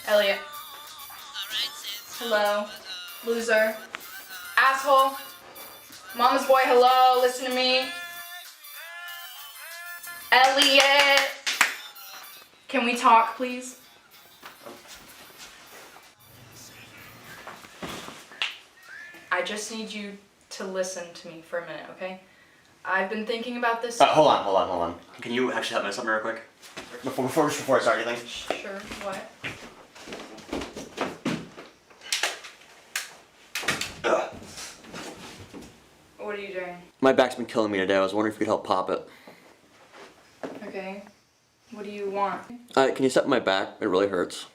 Elliot. Hello. Loser. Asshole. Mama's boy, hello. Listen to me. Elliot. Can we talk, please? I just need you to listen to me for a minute, okay? I've been thinking about this. Hold on. Can you actually help me with something real quick? Before I start anything? Sure, what? Ugh. What are you doing? My back's been killing me today. I was wondering if you could help pop it. Okay. What do you want? Can you step on my back? It really hurts.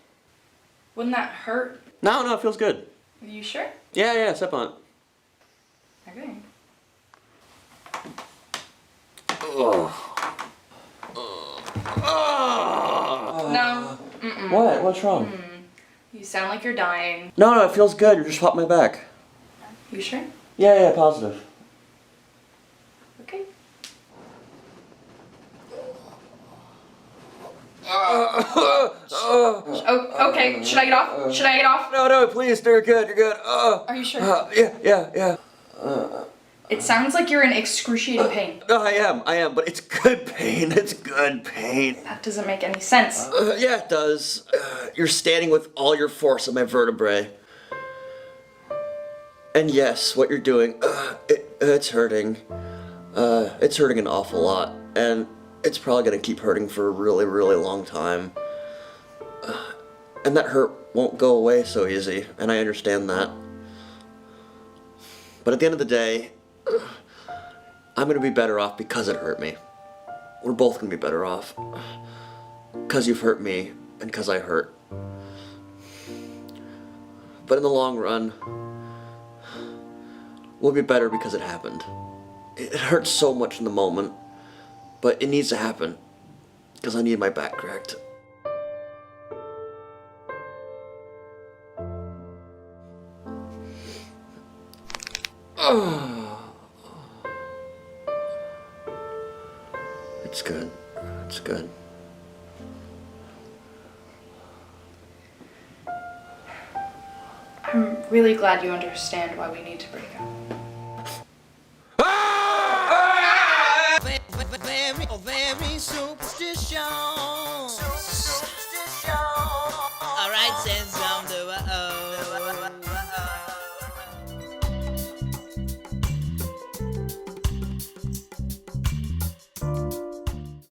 Wouldn't that hurt? No, it feels good. Are you sure? Yeah, step on it. Okay. No. Mm-mm. What? What's wrong? You sound like you're dying. No, it feels good. You're just popping my back. You sure? Yeah, positive. Okay. Oh, okay. Should I get off? Should I get off? No, please. You're good. Are you sure? Yeah. It sounds like you're in excruciating pain. No, I am, but it's good pain. It's good pain. That doesn't make any sense. Yeah, it does. You're standing with all your force on my vertebrae. And yes, what you're doing, it's hurting. It's hurting an awful lot. And it's probably gonna keep hurting for a really, really long time. And that hurt won't go away so easy, and I understand that. But at the end of the day, I'm gonna be better off because it hurt me. We're both gonna be better off. Because you've hurt me, and because I hurt. But in the long run, we'll be better because it happened. It hurts so much in the moment, but it needs to happen. Because I need my back cracked. It's good. I'm really glad you understand why we need to break up.